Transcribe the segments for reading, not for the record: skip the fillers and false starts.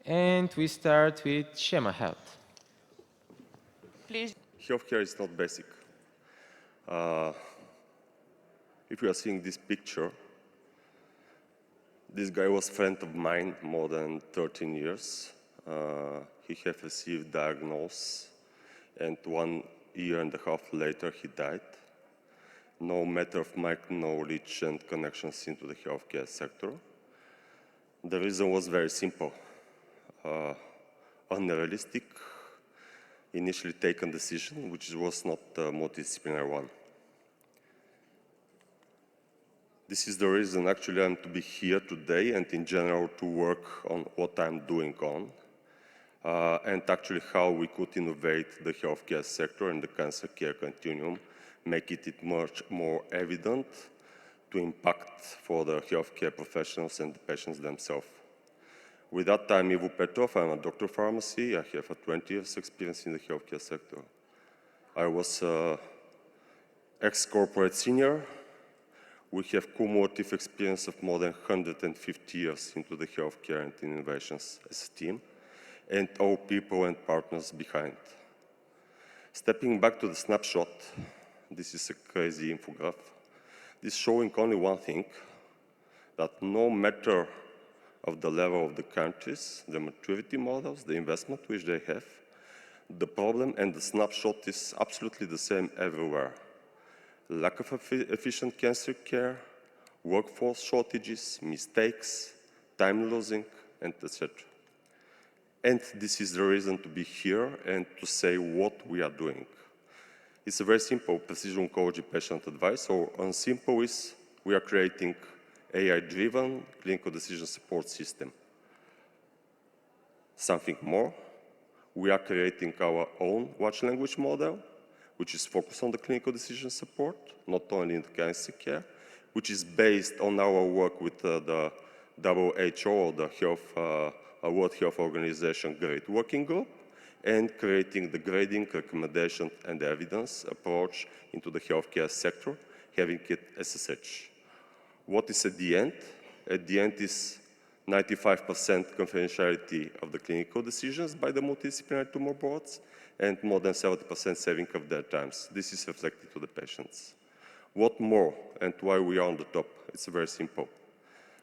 And we start with Shemha Health. Please. Healthcare is not basic. If you are seeing this picture, this guy was a friend of mine more than 13 years. He had received diagnosis, and 1.5 years later he died. No matter of my knowledge and connections into the healthcare sector. The reason was very simple. Unrealistic, initially taken decision, which was not a multidisciplinary one. This is the reason actually I'm to be here today and in general to work on what I'm doing on and actually how we could innovate the healthcare sector and the cancer care continuum, make it much more evident to impact for the healthcare professionals and the patients themselves. With that, I'm Ivo Petrov. I'm a doctor of pharmacy. I have a 20 years experience in the healthcare sector. I was ex-corporate senior. We have cumulative experience of more than 150 years into the healthcare and innovations as a team, and all people and partners behind. Stepping back to the snapshot, this is a crazy infograph. This showing only one thing, that no matter of the level of the countries, the maturity models, the investment which they have, the problem and the snapshot is absolutely the same everywhere. Lack of efficient cancer care, workforce shortages, mistakes, time losing, and etc. And this is the reason to be here and to say what we are doing. It's a very simple precision oncology patient advice, or on simple is we are creating AI-driven clinical decision support system. Something more, we are creating our own large language model, which is focused on the clinical decision support, not only in the cancer care, which is based on our work with the WHO, the World Health Organization Great Working Group, and creating the grading, recommendation, and evidence approach into the healthcare sector, having it as such. What is at the end? At the end is 95% confidentiality of the clinical decisions by the multidisciplinary tumor boards, and more than 70% saving of their times. This is reflected to the patients. What more and why we are on the top? It's very simple.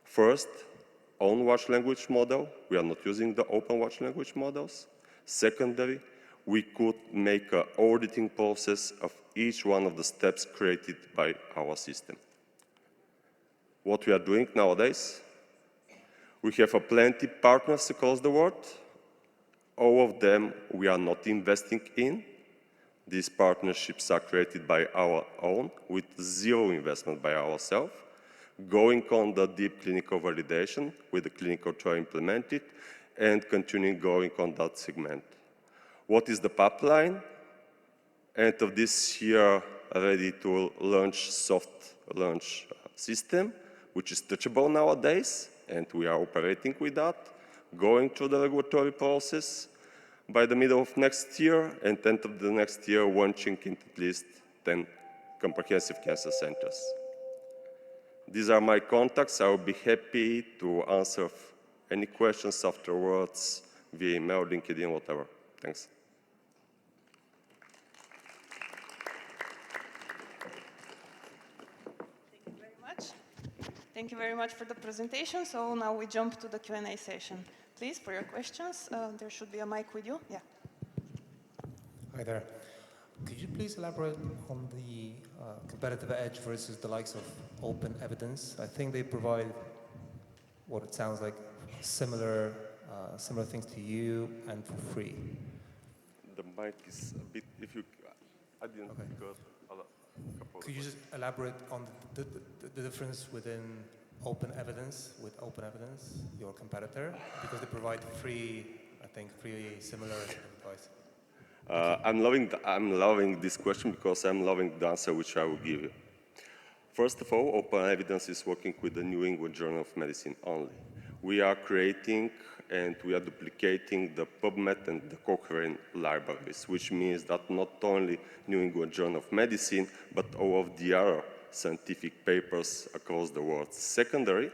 First, own large language model. We are not using the open large language models. Secondary, we could make an auditing process of each one of the steps created by our system. What we are doing nowadays, we have plenty of partners across the world. All of them we are not investing in. These partnerships are created by our own with zero investment by ourselves, going on the deep clinical validation with the clinical trial implemented and continuing going on that segment. What is the pipeline? End of this year, ready to launch soft launch system, which is touchable nowadays, and we are operating with that, going through the regulatory process by the middle of next year, and end of the next year, launching in at least 10 comprehensive cancer centers. These are my contacts. I will be happy to answer any questions afterwards via email, LinkedIn, whatever. Thanks. Thank you very much. Thank you very much for the presentation. So now we jump to the Q&A session. Please, for your questions, there should be a mic with you. Yeah. Hi there. Could you please elaborate on the competitive edge versus the likes of open evidence? I think they provide what it sounds like similar things to you and for free. The mic is a bit, if you, I didn't okay. got a couple. Could you just elaborate on the difference within open evidence, your competitor, because they provide free, I think, free similar advice. I'm loving this question because I'm loving the answer which I will give you. First of all, open evidence is working with the New England Journal of Medicine only. We are creating and we are duplicating the PubMed and the Cochrane libraries, which means that not only New England Journal of Medicine, but all of the other scientific papers across the world. Secondary,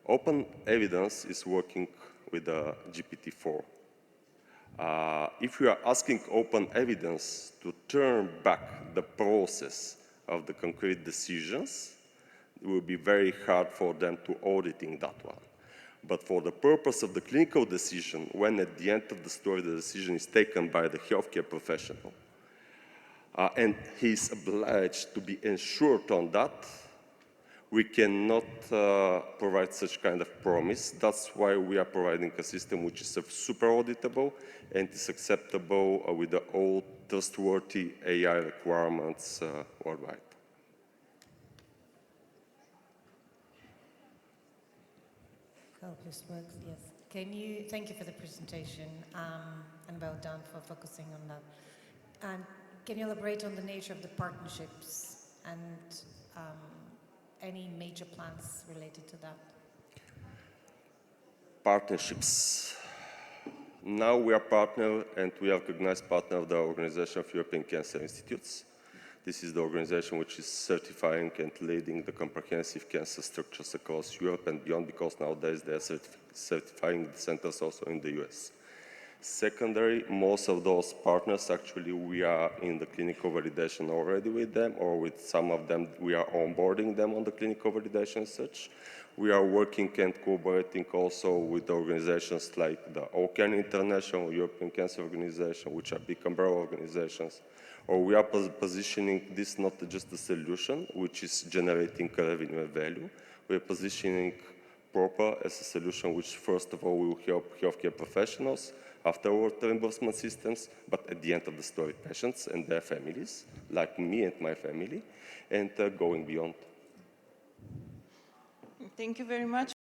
open evidence is working with the GPT-4. If you are asking open evidence to turn back the process of the concrete decisions, it will be very hard for them to auditing that one. But for the purpose of the clinical decision, when at the end of the story the decision is taken by the healthcare professional, and he's obliged to be ensured on that, we cannot provide such kind of promise. That's why we are providing a system which is super auditable and is acceptable with the all trustworthy AI requirements worldwide. Hope this works, yes. Thank you for the presentation, and well done for focusing on that. And can you elaborate on the nature of the partnerships and any major plans related to that? Partnerships. Now we are partner and we are recognized partner of the Organization of European Cancer Institutes. This is the organization which is certifying and leading the comprehensive cancer structures across Europe and beyond, because nowadays they are certifying the centers also in the US. Secondary, most of those partners, actually, we are in the clinical validation already with them, or with some of them, we are onboarding them on the clinical validation as such. We are working and cooperating also with organizations like the OCAN International, European Cancer Organization, which are big umbrella organizations. Or we are positioning this not just a solution, which is generating revenue and value. We are positioning proper as a solution which, first of all, will help healthcare professionals, afterward reimbursement systems, but at the end of the story, patients and their families, like me and my family, and going beyond. Thank you very much.